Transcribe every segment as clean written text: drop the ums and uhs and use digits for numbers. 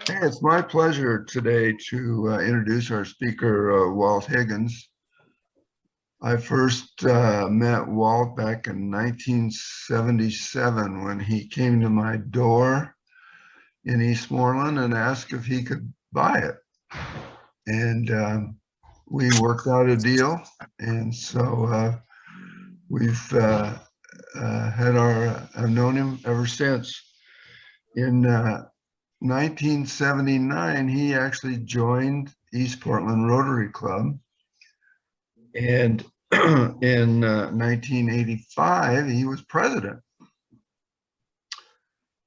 Hey, it's my pleasure today to introduce our speaker, Walt Higgins. I first met Walt back in 1977 when he came to my door in Eastmoreland and asked if he could buy it. And we worked out a deal. And so we've I've known him ever since. In 1979, he actually joined East Portland Rotary Club. And in 1985, he was president.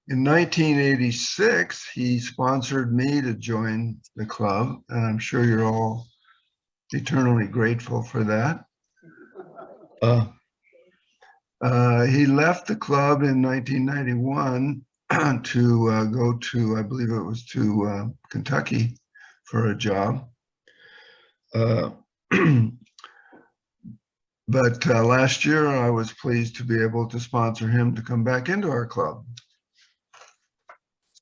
In 1986, he sponsored me to join the club, and I'm sure you're all eternally grateful for that. He left the club in 1991 to go to, I believe it was to Kentucky for a job. But last year, I was pleased to be able to sponsor him to come back into our club.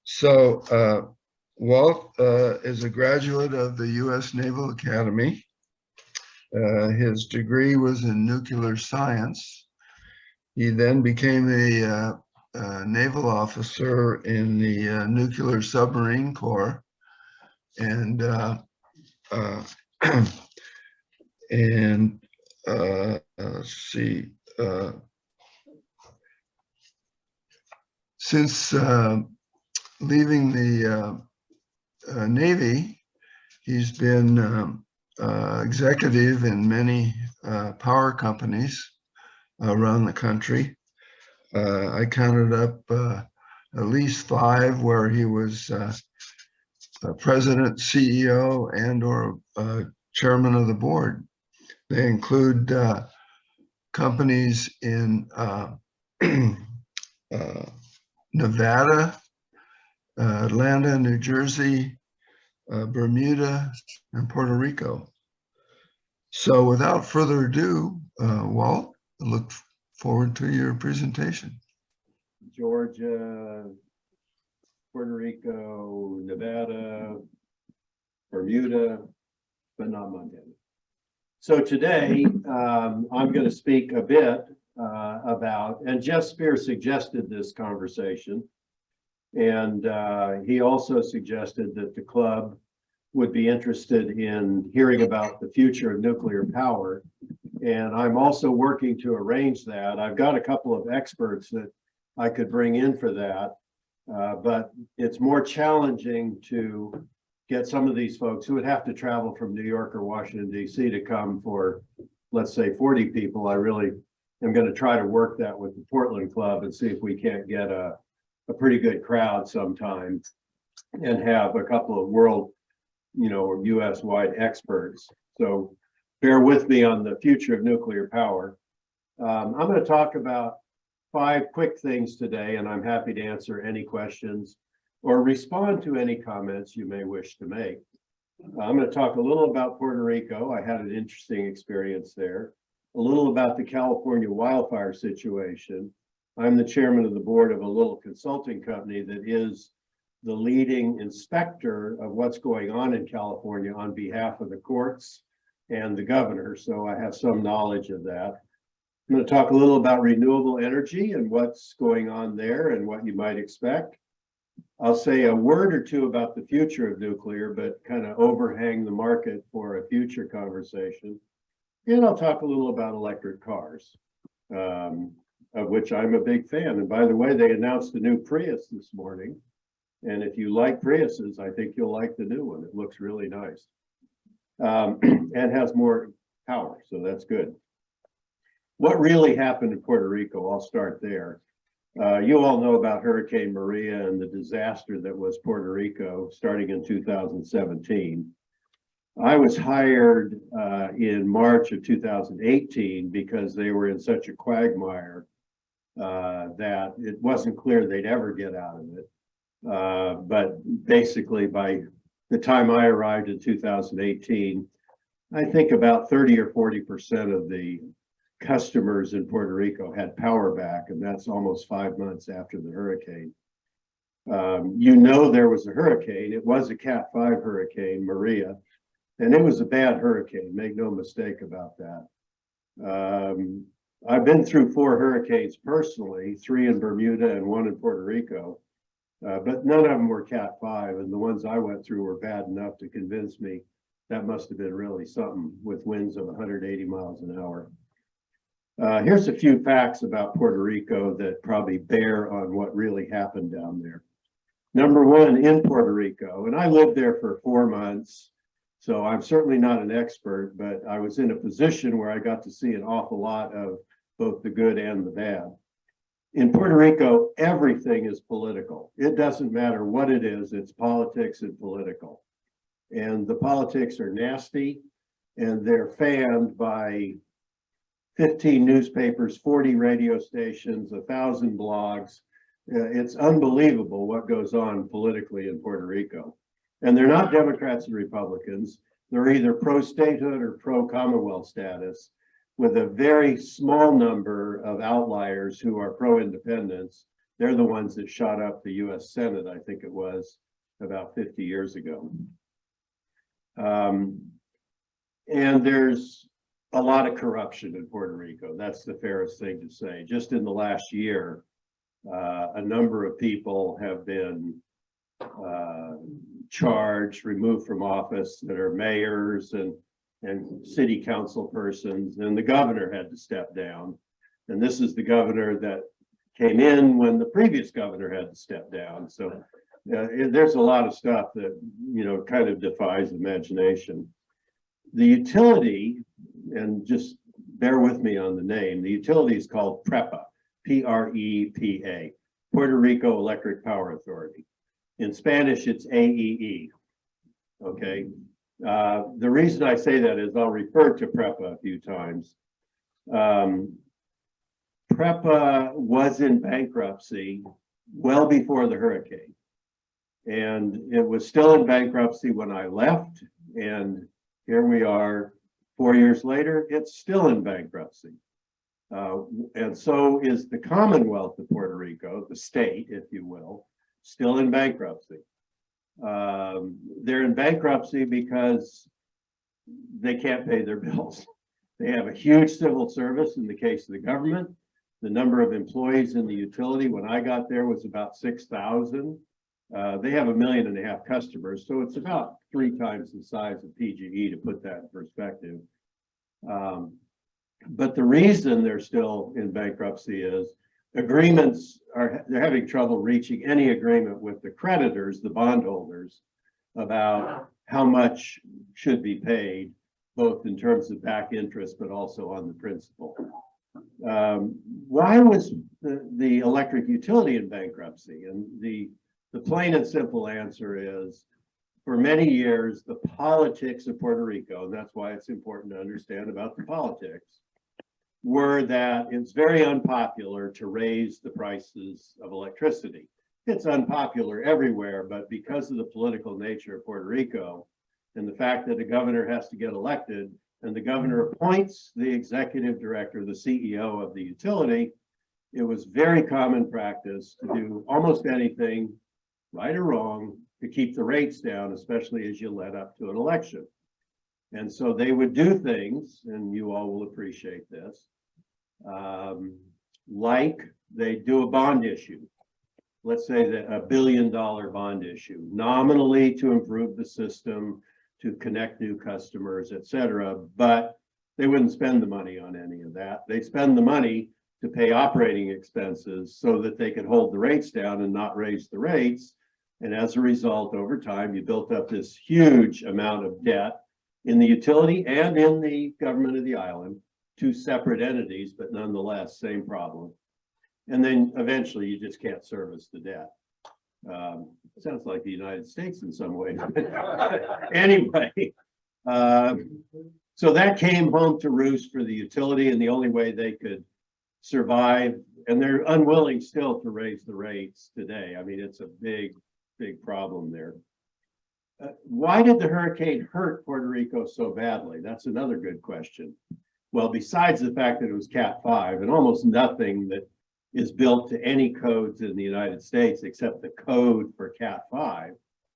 So Walt is a graduate of the U.S. Naval Academy. His degree was in nuclear science. He then became a naval officer in the nuclear submarine corps, and let's see. Since leaving the Navy, he's been executive in many power companies around the country. I counted up at least 5 where he was president, CEO, and or chairman of the board. They include companies in Nevada, Atlanta, New Jersey, Bermuda, and Puerto Rico. So without further ado, Walt, I look forward to your presentation. Georgia, Puerto Rico, Nevada, Bermuda, but not Montana. So today, I'm going to speak a bit about, and Jeff Spear suggested this conversation, and he also suggested that the club would be interested in hearing about the future of nuclear power. And I'm also working to arrange that. I've got a couple of experts that I could bring in for that, but it's more challenging to get some of these folks who would have to travel from New York or Washington, D.C. to come for, let's say, 40 people. I really am going to try to work that with the Portland Club and see if we can't get a pretty good crowd sometime and have a couple of world, or US-wide experts. So bear with me on the future of nuclear power. I'm going to talk about 5 quick things today, and I'm happy to answer any questions or respond to any comments you may wish to make. I'm going to talk a little about Puerto Rico. I had an interesting experience there. A little about the California wildfire situation. I'm the chairman of the board of a little consulting company that is the leading inspector of what's going on in California on behalf of the courts and the governor, so I have some knowledge of that. I'm going to talk a little about renewable energy and what's going on there and what you might expect. I'll say a word or two about the future of nuclear, but kind of overhang the market for a future conversation. And I'll talk a little about electric cars, of which I'm a big fan. And by the way, they announced a new Prius this morning. And if you like Priuses, I think you'll like the new one. It looks really nice and has more power, so that's good. What really happened in Puerto Rico? I'll start there. You all know about Hurricane Maria and the disaster that was Puerto Rico starting in 2017. I was hired in March of 2018 because they were in such a quagmire that it wasn't clear they'd ever get out of it. But basically, by the time I arrived in 2018, I think about 30 or 40% of the customers in Puerto Rico had power back, and that's almost 5 months after the hurricane. You know, there was a hurricane. It was a Cat 5 hurricane, Maria, and it was a bad hurricane. Make no mistake about that. I've been through 4 hurricanes personally, 3 in Bermuda and 1 in Puerto Rico, but none of them were Cat 5, and the ones I went through were bad enough to convince me that must have been really something, with winds of 180 miles an hour. Here's a few facts about Puerto Rico that probably bear on what really happened down there. Number one, in Puerto Rico, and I lived there for 4 months, so I'm certainly not an expert, but I was in a position where I got to see an awful lot of both the good and the bad. In Puerto Rico, everything is political. It doesn't matter what it is, it's politics and political. And the politics are nasty, and they're fanned by 15 newspapers, 40 radio stations, 1,000 blogs. It's unbelievable what goes on politically in Puerto Rico. And they're not Democrats and Republicans. They're either pro-statehood or pro-Commonwealth status, with a very small number of outliers who are pro-independence. They're the ones that shot up the US Senate, I think it was, about 50 years ago. And there's a lot of corruption in Puerto Rico. That's the fairest thing to say. Just in the last year, a number of people have been charged, removed from office, that are mayors and city council persons, and the governor had to step down. And this is the governor that came in when the previous governor had to step down. So there's a lot of stuff that, you know, kind of defies imagination. The utility, and just bear with me on the name, the utility is called PREPA, P-R-E-P-A, Puerto Rico Electric Power Authority. In Spanish, it's AEE, okay? The reason I say that is I'll refer to PREPA a few times. PREPA was in bankruptcy well before the hurricane. And it was still in bankruptcy when I left. And here we are 4 years later, it's still in bankruptcy. And so is the Commonwealth of Puerto Rico, the state, if you will, still in bankruptcy. They're in bankruptcy because they can't pay their bills. They have a huge civil service in the case of the government. The number of employees in the utility when I got there was about 6,000. They have 1.5 million customers, so it's about 3 times the size of PGE, to put that in perspective. But the reason they're still in bankruptcy is they're having trouble reaching any agreement with the creditors, the bondholders, about how much should be paid, both in terms of back interest, but also on the principal. Why was the electric utility in bankruptcy? And the plain and simple answer is, for many years, the politics of Puerto Rico, and that's why it's important to understand about the politics, were that it's very unpopular to raise the prices of electricity. It's unpopular everywhere, but because of the political nature of Puerto Rico and the fact that a governor has to get elected, and the governor appoints the executive director, the CEO of the utility, it was very common practice to do almost anything, right or wrong, to keep the rates down, especially as you led up to an election. And so they would do things, and you all will appreciate this, like they do a bond issue. Let's say that $1 billion bond issue, nominally to improve the system, to connect new customers, et cetera, but they wouldn't spend the money on any of that. They'd spend the money to pay operating expenses so that they could hold the rates down and not raise the rates. And as a result, over time, you built up this huge amount of debt in the utility and in the government of the island, 2 separate entities, but nonetheless, same problem. And then eventually you just can't service the debt. Sounds like the United States in some ways. Anyway, so that came home to roost for the utility, and the only way they could survive, and they're unwilling still to raise the rates today. I mean, it's a big problem there. Why did the hurricane hurt Puerto Rico so badly? That's another good question. Well, besides the fact that it was Cat 5 and almost nothing that is built to any codes in the United States, except the code for Cat 5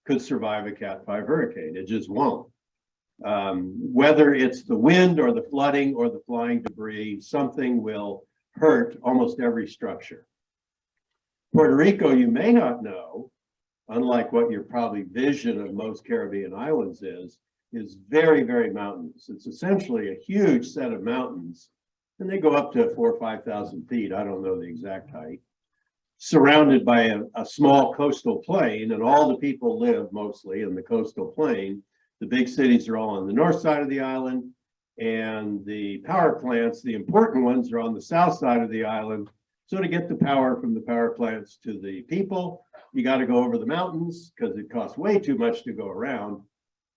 could survive a Cat 5 hurricane. It just won't. Whether it's the wind or the flooding or the flying debris, something will hurt almost every structure. Puerto Rico, you may not know, unlike what your probably vision of most Caribbean islands is very, very mountainous. It's essentially a huge set of mountains, and they go up to 4,000 or 5,000 feet. I don't know the exact height, surrounded by a small coastal plain, and all the people live mostly in the coastal plain. The big cities are all on the north side of the island, and the power plants, the important ones, are on the south side of the island. So to get the power from the power plants to the people, you got to go over the mountains because it costs way too much to go around.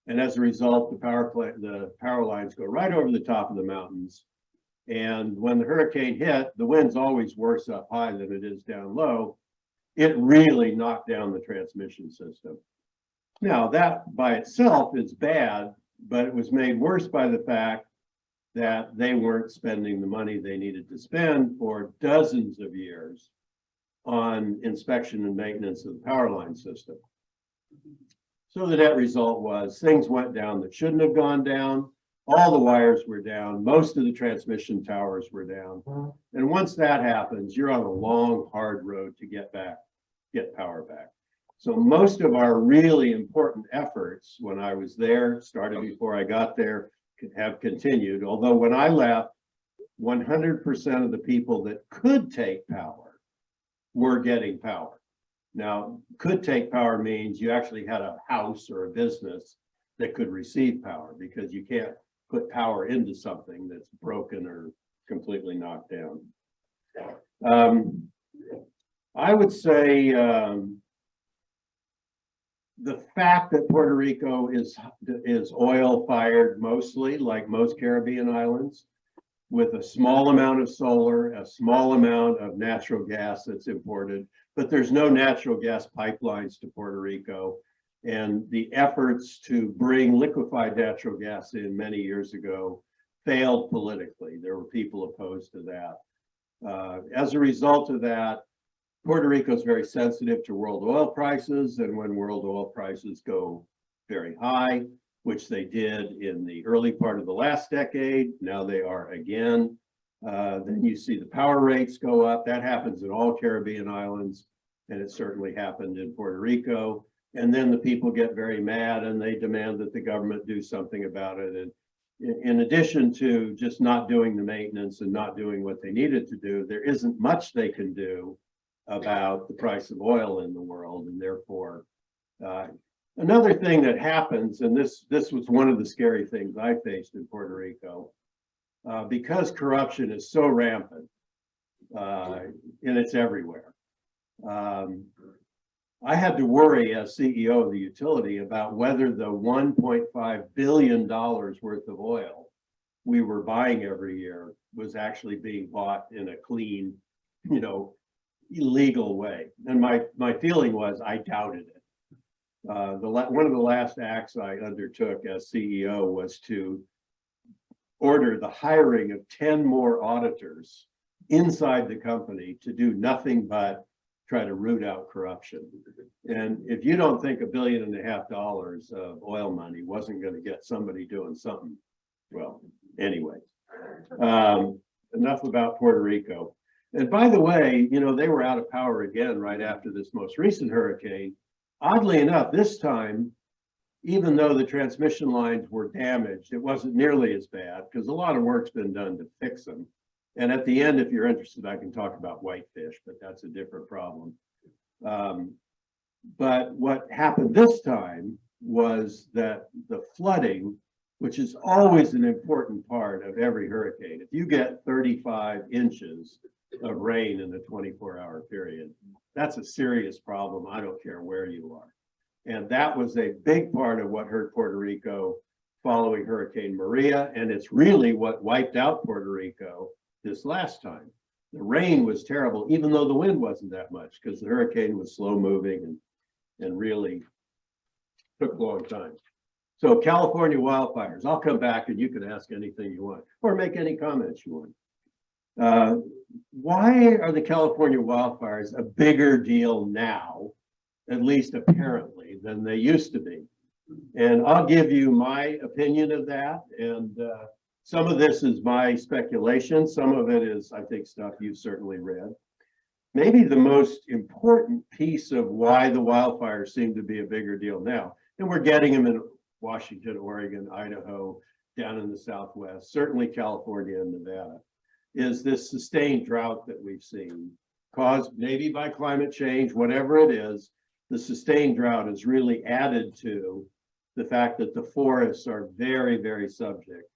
And as a result, the power lines go right over the top of the mountains. And when the hurricane hit, the wind's always worse up high than it is down low. It really knocked down the transmission system. Now, that by itself is bad, but it was made worse by the fact that they weren't spending the money they needed to spend for dozens of years on inspection and maintenance of the power line system. So the net result was things went down that shouldn't have gone down. All the wires were down. Most of the transmission towers were down. And once that happens, you're on a long, hard road to get power back. So most of our really important efforts when I was there, started before I got there, have continued. Although when I left, 100% of the people that could take power were getting power. Now, could take power means you actually had a house or a business that could receive power, because you can't put power into something that's broken or completely knocked down. I would say the fact that Puerto Rico is oil fired mostly, like most Caribbean islands, with a small amount of solar, a small amount of natural gas that's imported, but there's no natural gas pipelines to Puerto Rico. And the efforts to bring liquefied natural gas in many years ago failed politically. There were people opposed to that. As a result of that, Puerto Rico is very sensitive to world oil prices, and when world oil prices go very high, which they did in the early part of the last decade, now they are again, then you see the power rates go up. That happens in all Caribbean islands, and it certainly happened in Puerto Rico. And then the people get very mad and they demand that the government do something about it. And in addition to just not doing the maintenance and not doing what they needed to do, there isn't much they can do about the price of oil in the world. And therefore, another thing that happens, and this was one of the scary things I faced in Puerto Rico, because corruption is so rampant, and it's everywhere. I had to worry as CEO of the utility about whether the $1.5 billion worth of oil we were buying every year was actually being bought in a clean, illegal way. And my feeling was I doubted it. One of the last acts I undertook as CEO was to order the hiring of 10 more auditors inside the company to do nothing but try to root out corruption. And if you don't think $1.5 billion of oil money wasn't going to get somebody doing something, well, anyway, enough about Puerto Rico. And by the way, they were out of power again right after this most recent hurricane. Oddly enough, this time, even though the transmission lines were damaged, it wasn't nearly as bad because a lot of work's been done to fix them. And at the end, if you're interested, I can talk about whitefish, but that's a different problem. But what happened this time was that the flooding, which is always an important part of every hurricane, if you get 35 inches of rain in a 24-hour period, that's a serious problem. I don't care where you are. And that was a big part of what hurt Puerto Rico following Hurricane Maria. And it's really what wiped out Puerto Rico this last time. The rain was terrible, even though the wind wasn't that much, because the hurricane was slow moving and really took a long time. So California wildfires, I'll come back and you can ask anything you want or make any comments you want. why are the California wildfires a bigger deal now, at least apparently, than they used to be? And I'll give you my opinion of that. And some of this is my speculation. Some of it is, I think, stuff you've certainly read. Maybe the most important piece of why the wildfires seem to be a bigger deal now, and we're getting them in Washington, Oregon, Idaho, down in the Southwest, certainly California and Nevada, is this sustained drought that we've seen, caused maybe by climate change, whatever it is. The sustained drought has really added to the fact that the forests are very, very subject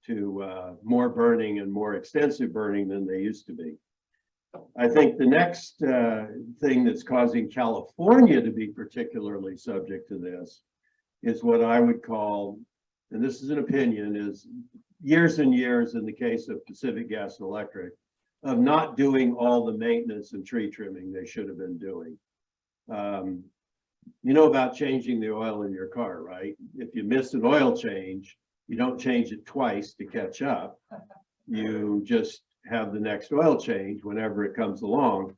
to more burning and more extensive burning than they used to be. I think the next thing that's causing California to be particularly subject to this is what I would call, and this is an opinion, is years and years in the case of Pacific Gas and Electric, of not doing all the maintenance and tree trimming they should have been doing. You know about changing the oil in your car, right? If you miss an oil change, you don't change it twice to catch up. You just have the next oil change whenever it comes along.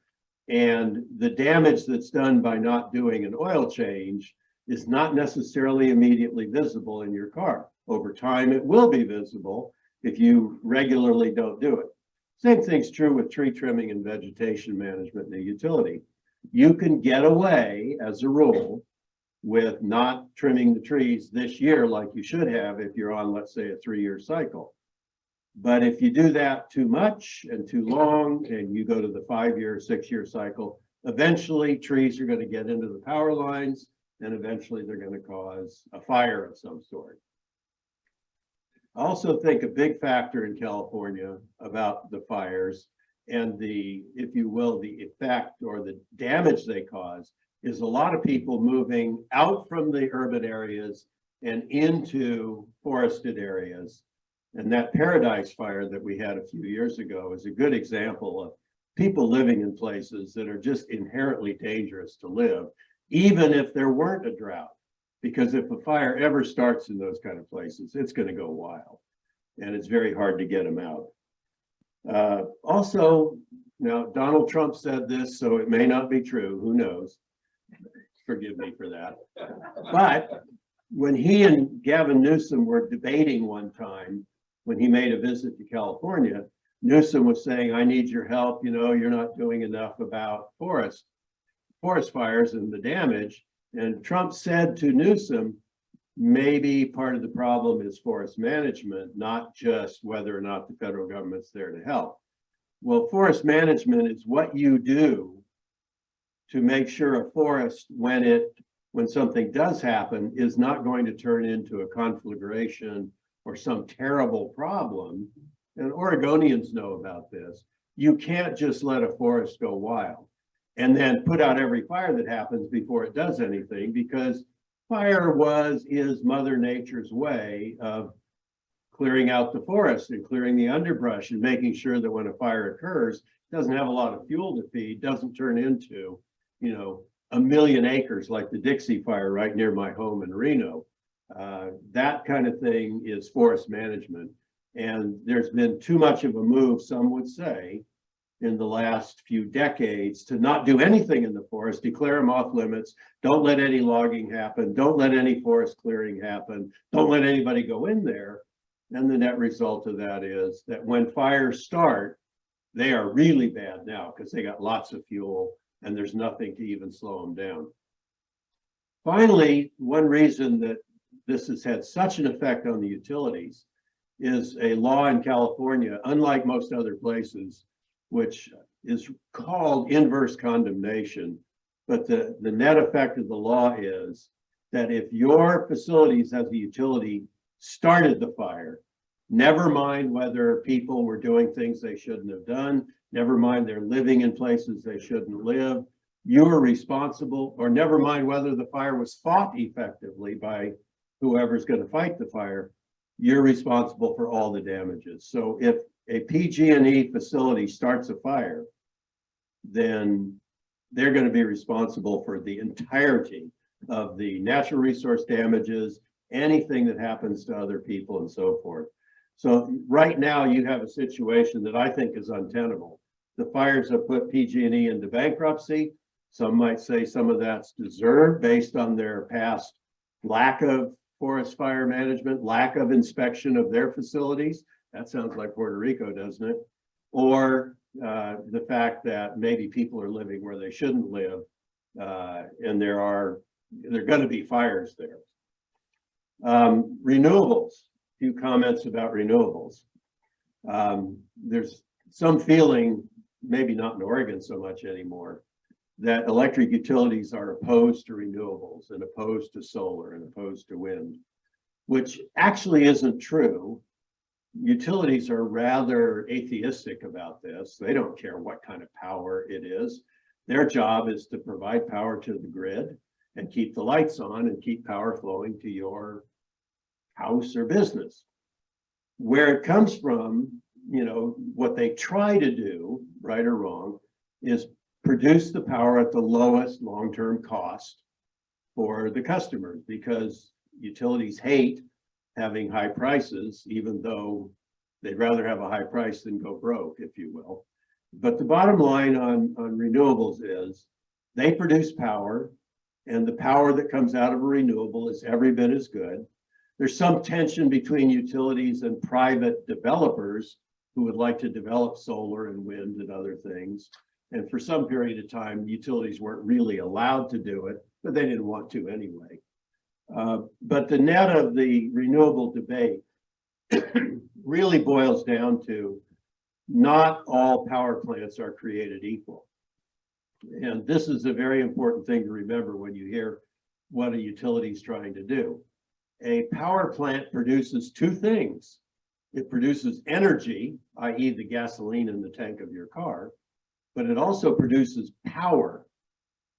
And the damage that's done by not doing an oil change is not necessarily immediately visible in your car. Over time, it will be visible if you regularly don't do it. Same thing's true with tree trimming and vegetation management in the utility. You can get away, as a rule, with not trimming the trees this year like you should have if you're on, let's say, a 3-year cycle. But if you do that too much and too long, and you go to the 5-year, 6-year cycle, eventually trees are going to get into the power lines, and eventually they're going to cause a fire of some sort. I also think a big factor in California about the fires and the, if you will, the effect or the damage they cause is a lot of people moving out from the urban areas and into forested areas. And that Paradise Fire that we had a few years ago is a good example of people living in places that are just inherently dangerous to live, even if there weren't a drought. Because if a fire ever starts in those kind of places, it's going to go wild. And it's very hard to get them out. Also, now Donald Trump said this, so it may not be true. Who knows? Forgive me for that. But when he and Gavin Newsom were debating one time, when he made a visit to California, Newsom was saying, I need your help. You know, you're not doing enough about forest fires and the damage. And Trump said to Newsom, maybe part of the problem is forest management, not just whether or not the federal government's there to help. Well, forest management is what you do to make sure a forest, when something does happen, is not going to turn into a conflagration or some terrible problem. And Oregonians know about this. You can't just let a forest go wild and then put out every fire that happens before it does anything, because fire is Mother Nature's way of clearing out the forest and clearing the underbrush and making sure that when a fire occurs, it doesn't have a lot of fuel to feed, doesn't turn into, you know, 1 million acres like the Dixie Fire right near my home in Reno. That kind of thing is forest management. And there's been too much of a move, some would say, in the last few decades to not do anything in the forest, declare them off limits, don't let any logging happen, don't let any forest clearing happen, don't let anybody go in there. And the net result of that is that when fires start, they are really bad now because they got lots of fuel and there's nothing to even slow them down. Finally, one reason that this has had such an effect on the utilities is a law in California, unlike most other places, which is called inverse condemnation. But the net effect of the law is that if your facilities as a utility started the fire, never mind whether people were doing things they shouldn't have done, never mind they're living in places they shouldn't live, you are responsible, or never mind whether the fire was fought effectively by whoever's going to fight the fire, you're responsible for all the damages. So if a PG&E facility starts a fire, then they're going to be responsible for the entirety of the natural resource damages, anything that happens to other people and so forth. So right now you have a situation that I think is untenable. The fires have put PG&E into bankruptcy. Some might say some of that's deserved based on their past lack of forest fire management, lack of inspection of their facilities. That sounds like Puerto Rico, doesn't it? Or the fact that maybe people are living where they shouldn't live, and there are going to be fires there. Renewables, a few comments about renewables. There's some feeling, maybe not in Oregon so much anymore, that electric utilities are opposed to renewables and opposed to solar and opposed to wind, which actually isn't true. Utilities are rather atheistic about this. They don't care what kind of power it is. Their job is to provide power to the grid and keep the lights on and keep power flowing to your house or business. Where it comes from, you know, what they try to do, right or wrong, is produce the power at the lowest long-term cost for the customers, because utilities hate having high prices, even though they'd rather have a high price than go broke, if you will. But the bottom line on renewables is they produce power, and the power that comes out of a renewable is every bit as good. There's some tension between utilities and private developers who would like to develop solar and wind and other things. And for some period of time, utilities weren't really allowed to do it, but they didn't want to anyway. But the net of the renewable debate really boils down to not all power plants are created equal. And this is a very important thing to remember when you hear what a utility is trying to do. A power plant produces two things. It produces energy, i.e. the gasoline in the tank of your car, but it also produces power,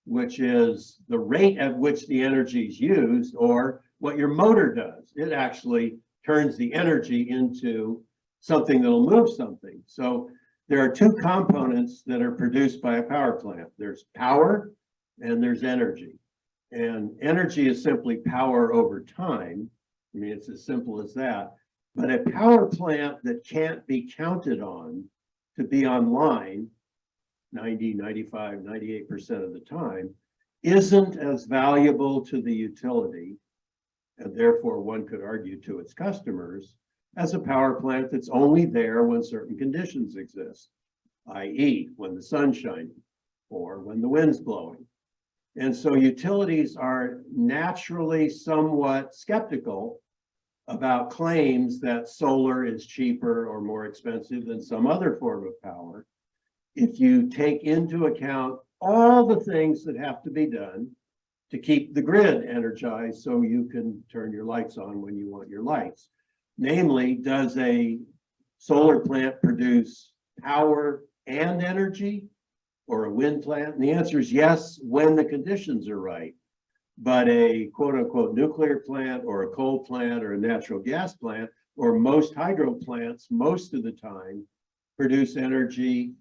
which is the rate at which the energy is used, or what your motor does. It actually turns the energy into something that'll move something. So there are two components that are produced by a power plant. There's power and there's energy. And energy is simply power over time. I mean, it's as simple as that. But a power plant that can't be counted on to be online 90, 95, 98% of the time isn't as valuable to the utility, and therefore one could argue to its customers, as a power plant that's only there when certain conditions exist, i.e. when the sun's shining or when the wind's blowing. And so utilities are naturally somewhat skeptical about claims that solar is cheaper or more expensive than some other form of power, if you take into account all the things that have to be done to keep the grid energized so you can turn your lights on when you want your lights. Namely, does a solar plant produce power and energy, or a wind plant? And the answer is yes, when the conditions are right. But a quote unquote nuclear plant or a coal plant or a natural gas plant, or most hydro plants, most of the time produce energy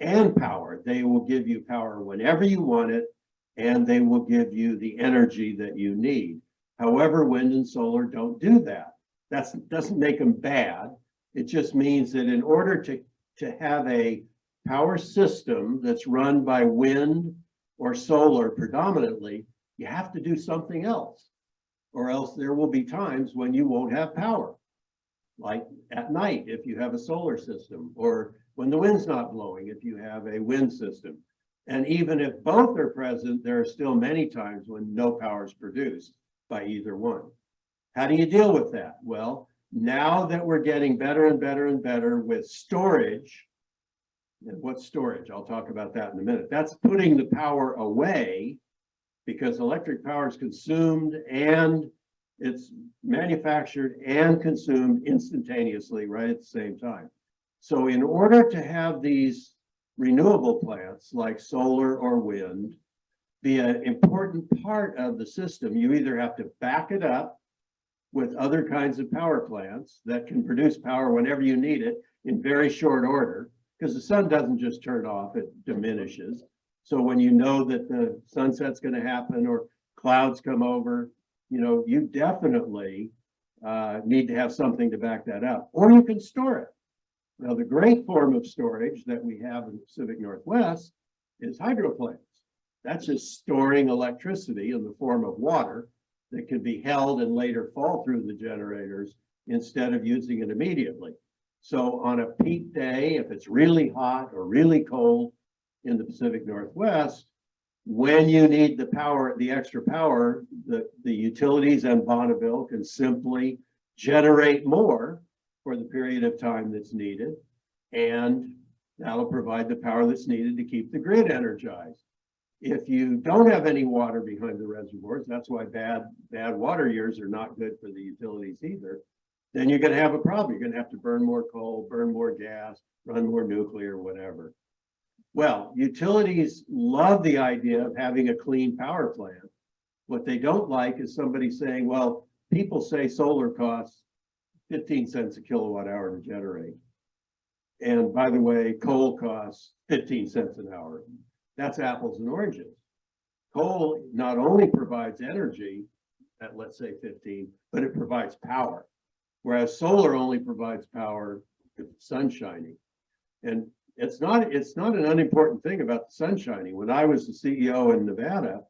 and power. They will give you power whenever you want it, and they will give you the energy that you need. However, wind and solar don't do that. That doesn't make them bad. It just means that in order to have a power system that's run by wind or solar predominantly, you have to do something else, or else there will be times when you won't have power, like at night if you have a solar system, or when the wind's not blowing if you have a wind system. And even if both are present, there are still many times when no power is produced by either one. How do you deal with that? Well, now that we're getting better and better and better with storage, and what's storage? I'll talk about that in a minute. That's putting the power away, because electric power is consumed and it's manufactured and consumed instantaneously right at the same time. So in order to have these renewable plants like solar or wind be an important part of the system, you either have to back it up with other kinds of power plants that can produce power whenever you need it in very short order, because the sun doesn't just turn off, it diminishes. So when you know that the sunset's going to happen or clouds come over, you know, you definitely need to have something to back that up, or you can store it. Now, the great form of storage that we have in the Pacific Northwest is hydro plants. That's just storing electricity in the form of water that can be held and later fall through the generators instead of using it immediately. So on a peak day, if it's really hot or really cold in the Pacific Northwest, when you need the power, the extra power, the utilities and Bonneville can simply generate more for the period of time that's needed. And that'll provide the power that's needed to keep the grid energized. If you don't have any water behind the reservoirs, that's why bad water years are not good for the utilities either. Then you're going to have a problem. You're going to have to burn more coal, burn more gas, run more nuclear, whatever. Well, utilities love the idea of having a clean power plant. What they don't like is somebody saying, well, people say solar costs 15 cents a kilowatt hour to generate. And by the way, coal costs 15 cents an hour. That's apples and oranges. Coal not only provides energy at, let's say, 15, but it provides power. Whereas solar only provides power if the sun's shining. And it's not an unimportant thing about the sun shining. When I was the CEO in Nevada,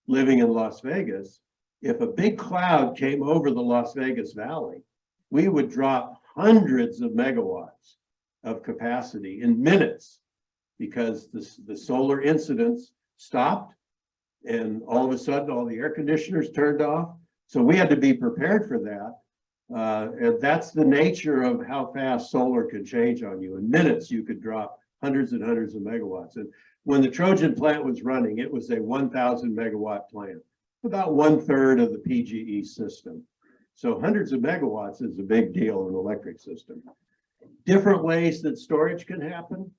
living in Las Vegas, if a big cloud came over the Las Vegas Valley, we would drop hundreds of megawatts of capacity in minutes because the solar incidents stopped and all of a sudden all the air conditioners turned off. So we had to be prepared for that. And that's the nature of how fast solar can change on you. In minutes, you could drop hundreds and hundreds of megawatts. And when the Trojan plant was running, it was a 1,000 megawatt plant, about 1/3 of the PGE system. So hundreds of megawatts is a big deal in an electric system. Different ways that storage can happen.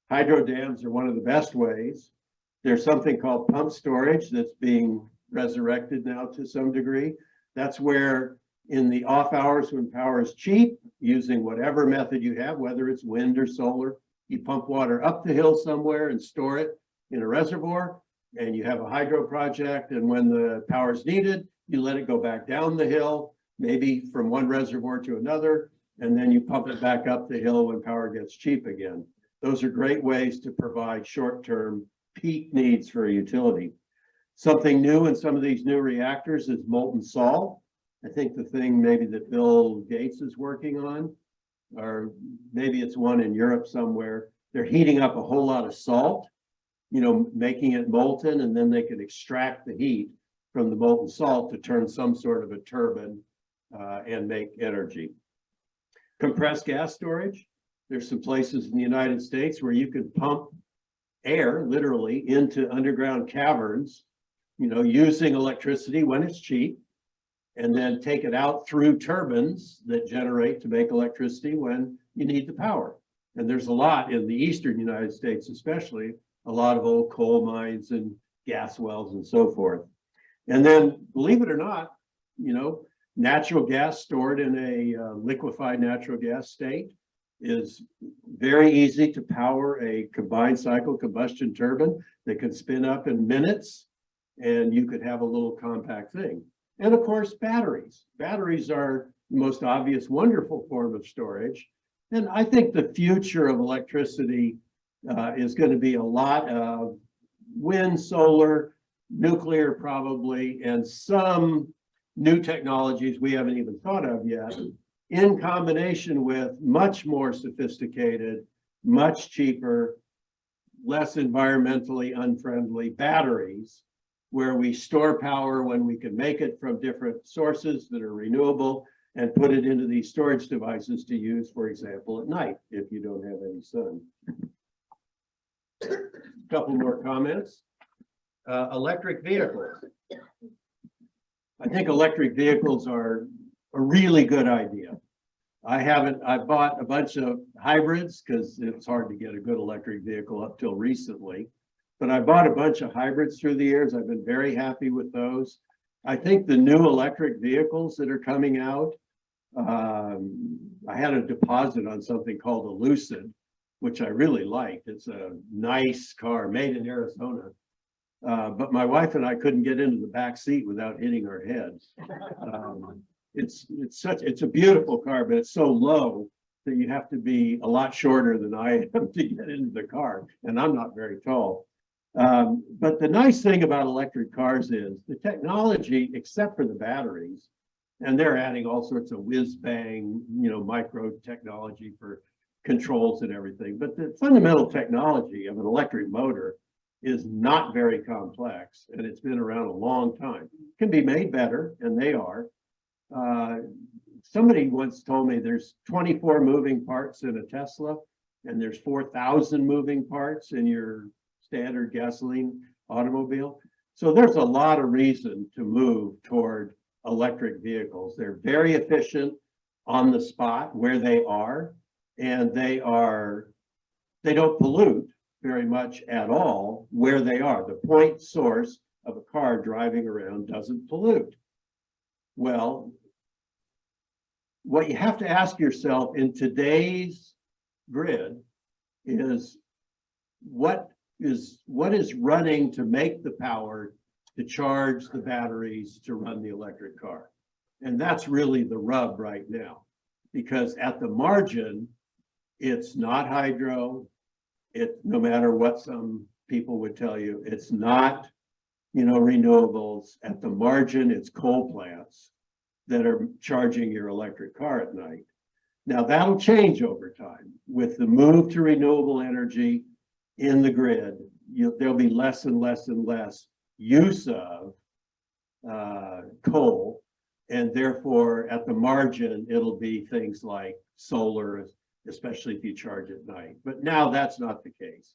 Hydro dams are one of the best ways. There's something called pump storage that's being resurrected now to some degree. That's where in the off hours when power is cheap, using whatever method you have, whether it's wind or solar, you pump water up the hill somewhere and store it in a reservoir, and you have a hydro project. And when the power is needed, you let it go back down the hill, maybe from one reservoir to another, and then you pump it back up the hill when power gets cheap again. Those are great ways to provide short-term peak needs for a utility. Something new in some of these new reactors is molten salt. I think the thing maybe that Bill Gates is working on, or maybe it's one in Europe somewhere, they're heating up a whole lot of salt, making it molten, and then they can extract the heat from the molten salt to turn some sort of a turbine and make energy. Compressed gas storage. There's some places in the United States where you can pump air literally into underground caverns, using electricity when it's cheap, and then take it out through turbines that generate to make electricity when you need the power. And there's a lot in the eastern United States, especially a lot of old coal mines and gas wells and so forth. And then, believe it or not, natural gas stored in a liquefied natural gas state is very easy to power a combined cycle combustion turbine that can spin up in minutes, and you could have a little compact thing. And of course, batteries. Batteries are the most obvious, wonderful form of storage. And I think the future of electricity is going to be a lot of wind, solar, nuclear probably, and some new technologies we haven't even thought of yet, in combination with much more sophisticated, much cheaper, less environmentally unfriendly batteries, where we store power when we can make it from different sources that are renewable and put it into these storage devices to use, for example, at night, if you don't have any sun. A couple more comments. Electric vehicles. I think electric vehicles are a really good idea. I bought a bunch of hybrids because it's hard to get a good electric vehicle up till recently. But I bought a bunch of hybrids through the years. I've been very happy with those. I think the new electric vehicles that are coming out, I had a deposit on something called a Lucid, which I really liked. It's a nice car made in Arizona. But my wife and I couldn't get into the back seat without hitting our heads. It's a beautiful car, but it's so low that you have to be a lot shorter than I am to get into the car, and I'm not very tall. But the nice thing about electric cars is the technology, except for the batteries, and they're adding all sorts of whiz bang, micro technology for controls and everything. But the fundamental technology of an electric motor is not very complex, and it's been around a long time. It can be made better, and they are. Somebody once told me there's 24 moving parts in a Tesla, and there's 4,000 moving parts in your standard gasoline automobile. So there's a lot of reason to move toward electric vehicles. They're very efficient on the spot where they are, and they don't pollute very much at all where they are. The point source of a car driving around doesn't pollute. Well, what you have to ask yourself in today's grid is what is running to make the power to charge the batteries to run the electric car. And that's really the rub right now, because at the margin, it's not hydro. No matter what some people would tell you, it's not, renewables. At the margin, it's coal plants that are charging your electric car at night. Now that'll change over time with the move to renewable energy in the grid. There'll be less and less and less use of coal, and therefore at the margin it'll be things like solar, especially if you charge at night. But now that's not the case.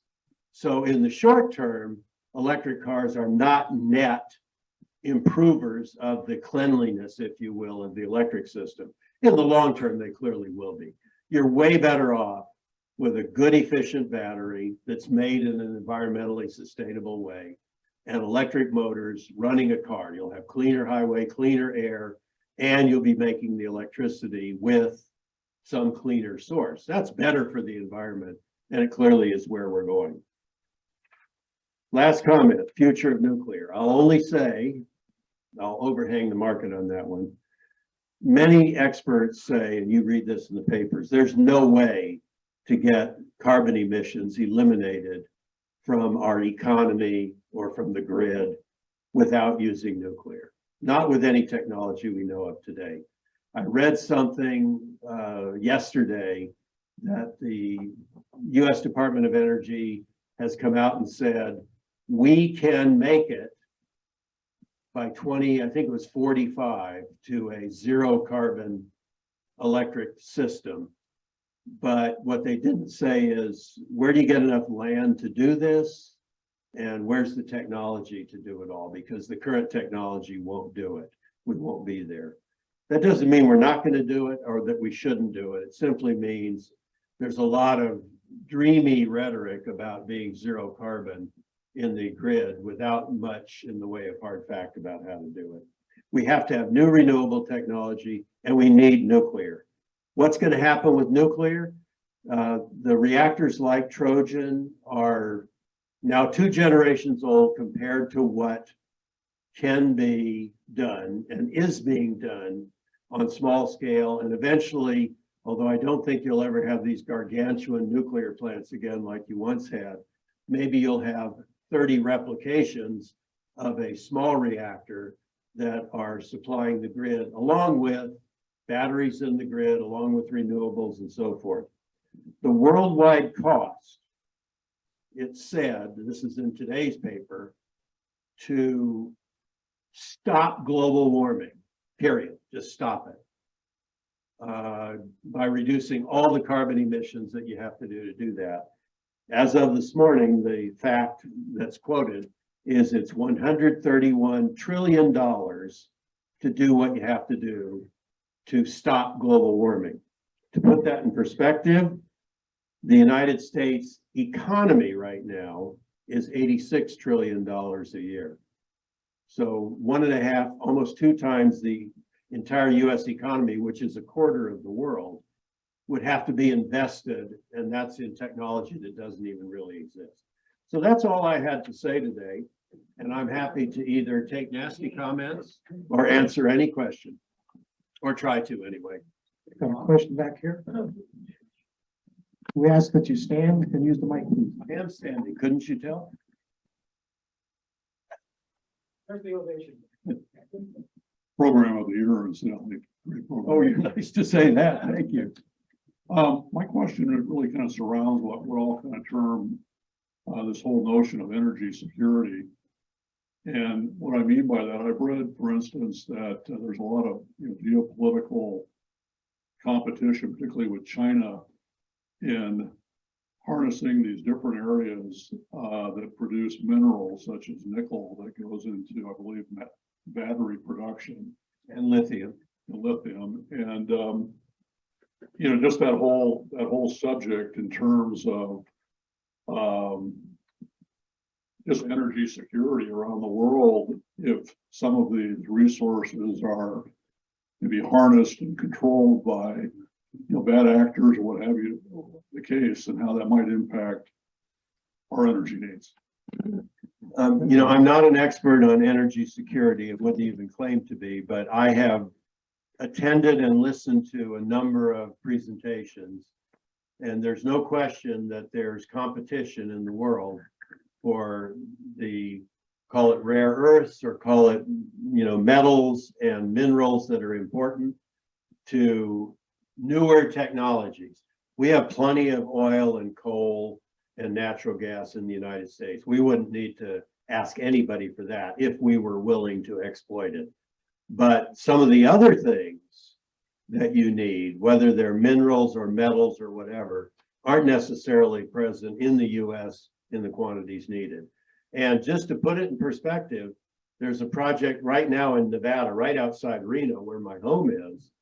So in the short term, electric cars are not net improvers of the cleanliness, if you will, of the electric system. In the long term, they clearly will be. You're way better off with a good, efficient battery that's made in an environmentally sustainable way and electric motors running a car. You'll have cleaner highway, cleaner air, and you'll be making the electricity with some cleaner source. That's better for the environment, and it clearly is where we're going. Last comment, future of nuclear. I'll only say, I'll overhang the market on that one. Many experts say, and you read this in the papers, there's no way to get carbon emissions eliminated from our economy or from the grid without using nuclear. Not with any technology we know of today. I read something yesterday that the US Department of Energy has come out and said, we can make it by I think it was 45, to a zero carbon electric system. But what they didn't say is, where do you get enough land to do this? And where's the technology to do it all? Because the current technology won't do it. We won't be there. That doesn't mean we're not going to do it or that we shouldn't do it. It simply means there's a lot of dreamy rhetoric about being zero carbon in the grid without much in the way of hard fact about how to do it. We have to have new renewable technology, and we need nuclear. What's going to happen with nuclear? The reactors like Trojan are now 2 generations old compared to what can be done and is being done on small scale. And eventually, although I don't think you'll ever have these gargantuan nuclear plants again like you once had, maybe you'll have 30 replications of a small reactor that are supplying the grid, along with batteries in the grid, along with renewables and so forth. The worldwide cost, it said, this is in today's paper, to stop global warming, period, just stop it, by reducing all the carbon emissions that you have to do that. As of this morning, the fact that's quoted is it's $131 trillion to do what you have to do to stop global warming. To put that in perspective, the United States economy right now is $86 trillion a year. So 1.5, almost 2 times the entire US economy, which is a quarter of the world, would have to be invested, and that's in technology that doesn't even really exist. So that's all I had to say today, and I'm happy to either take nasty comments or answer any question, or try to anyway. Got a question back here. We ask that you stand and use the mic, please. I am standing, couldn't you tell? There's the ovation. Program of the year, incidentally. Great program. Oh, you're nice to say that, thank you. My question really kind of surrounds what we're all kind of term this whole notion of energy security. And what I mean by that, I've read, for instance, that there's a lot of geopolitical competition, particularly with China, in harnessing these different areas that produce minerals such as nickel that goes into, I believe, battery production And lithium. and lithium. And just that whole subject in terms of just energy security around the world, if some of these resources are to be harnessed and controlled by bad actors or what have you, the case, and how that might impact our energy needs. I'm not an expert on energy security. It wouldn't even claim to be, but I have attended and listened to a number of presentations. And there's no question that there's competition in the world for call it rare earths or call it, metals and minerals that are important to newer technologies. We have plenty of oil and coal and natural gas in the United States. We wouldn't need to ask anybody for that if we were willing to exploit it. But some of the other things that you need, whether they're minerals or metals or whatever, aren't necessarily present in the US in the quantities needed. And just to put it in perspective, there's a project right now in Nevada, right outside Reno, where my home is,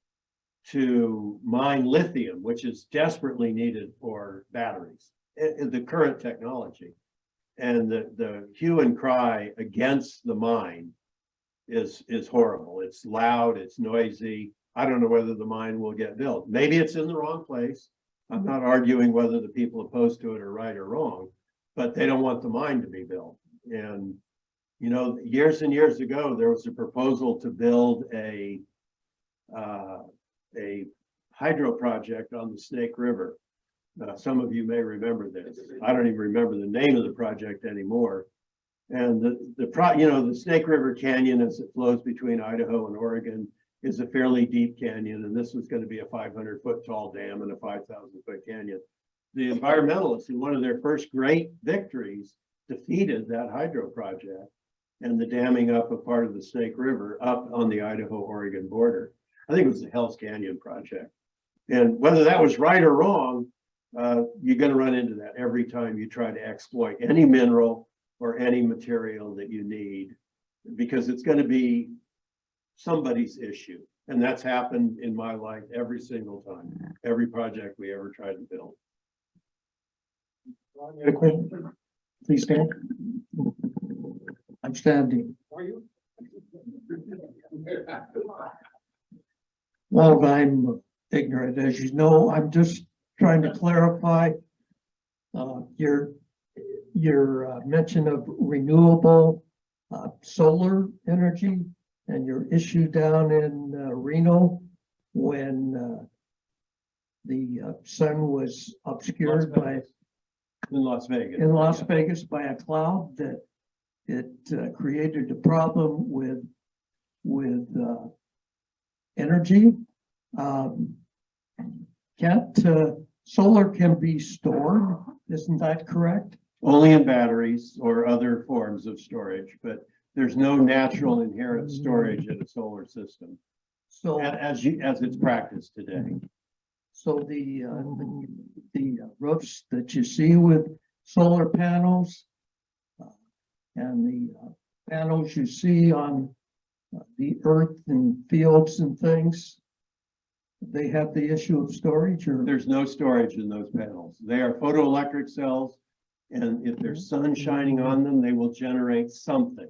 to mine lithium, which is desperately needed for batteries, the current technology. And the hue and cry against the mine is horrible. It's loud, it's noisy. I don't know whether the mine will get built. Maybe it's in the wrong place. I'm not arguing whether the people opposed to it are right or wrong, but they don't want the mine to be built. And, years and years ago, there was a proposal to build a hydro project on the Snake River. Some of you may remember this. I don't even remember the name of the project anymore. And the Snake River Canyon, as it flows between Idaho and Oregon, is a fairly deep canyon. And this was going to be a 500-foot tall dam and a 5,000-foot canyon. The environmentalists, in one of their first great victories, defeated that hydro project and the damming up of part of the Snake River up on the Idaho-Oregon border. I think it was the Hell's Canyon project. And whether that was right or wrong, you're going to run into that every time you try to exploit any mineral or any material that you need, because it's going to be somebody's issue. And that's happened in my life every single time, every project we ever tried to build. Please stand. I'm standing. Are you? Well, I'm ignorant, as you know. I'm just trying to clarify your mention of renewable solar energy and your issue down in Reno when the sun was obscured by In Las Vegas. in Las Vegas by a cloud that it created a problem with energy. Solar can be stored, isn't that correct? Only in batteries or other forms of storage, but there's no natural inherent storage in a solar system So, as it's practiced today. so the roofs that you see with solar panels and the panels you see on the earth and fields and things, they have the issue of storage, or There's no storage in those panels. They are photoelectric cells, and if there's sun shining on them, they will generate something.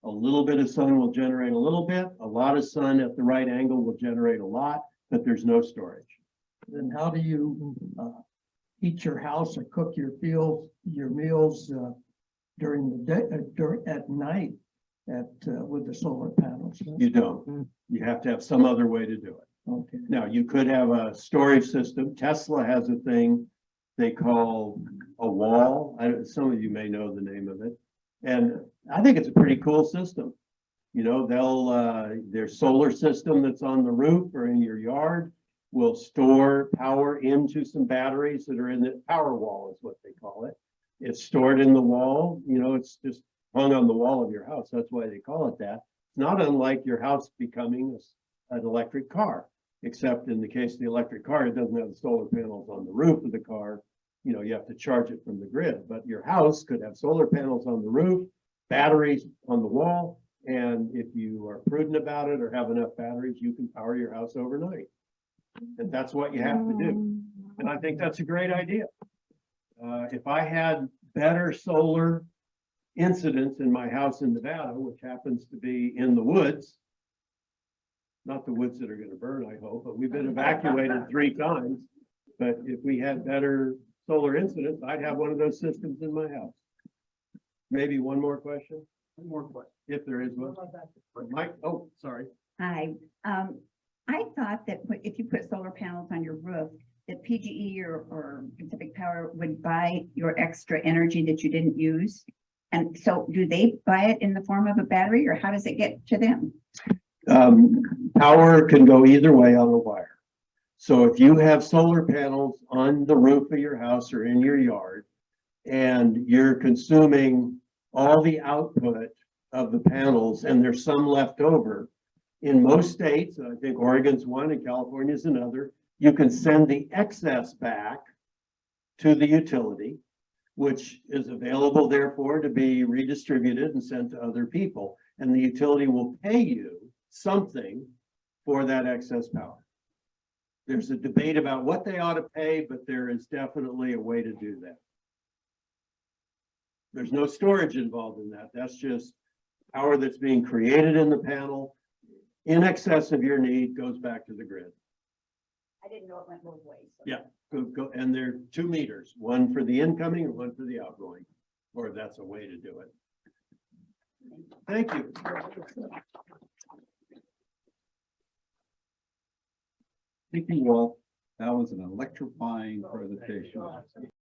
A little bit of sun will generate a little bit, a lot of sun at the right angle will generate a lot, but there's no storage. then how do you heat your house or cook your meals during the day, at night with the solar panels? You don't. You have to have some other way to do it. Okay. Now, you could have a storage system. Tesla has a thing they call a wall. Some of you may know the name of it. And I think it's a pretty cool system. You know, their solar system that's on the roof or in your yard will store power into some batteries that are in the power wall is what they call it. It's stored in the wall, you know, it's just hung on the wall of your house. That's why they call it that. It's not unlike your house becoming an electric car, except in the case of the electric car, it doesn't have the solar panels on the roof of the car. You know, you have to charge it from the grid, but your house could have solar panels on the roof, batteries on the wall. And if you are prudent about it or have enough batteries, you can power your house overnight. And that's what you have to do. And I think that's a great idea. If I had better solar incidents in my house in Nevada, which happens to be in the woods, not the woods that are going to burn, I hope, but we've been evacuated 3 times. But if we had better solar incidents, I'd have one of those systems in my house. Maybe one more question? One more question. If there is one. Mike, oh, sorry. Hi, I thought that if you put solar panels on your roof, that PGE or Pacific Power would buy your extra energy that you didn't use. And so do they buy it in the form of a battery, or how does it get to them? Power can go either way on a wire. So if you have solar panels on the roof of your house or in your yard, and you're consuming all the output of the panels and there's some left over, in most states, I think Oregon's one and California's another, you can send the excess back to the utility, which is available therefore to be redistributed and sent to other people. And the utility will pay you something for that excess power. There's a debate about what they ought to pay, but there is definitely a way to do that. There's no storage involved in that. That's just power that's being created in the panel in excess of your need goes back to the grid. I didn't know it went both ways. Yeah, go, and there are 2 meters, one for the incoming and one for the outgoing, or that's a way to do it. Thank you. Thank you all. That was an electrifying presentation.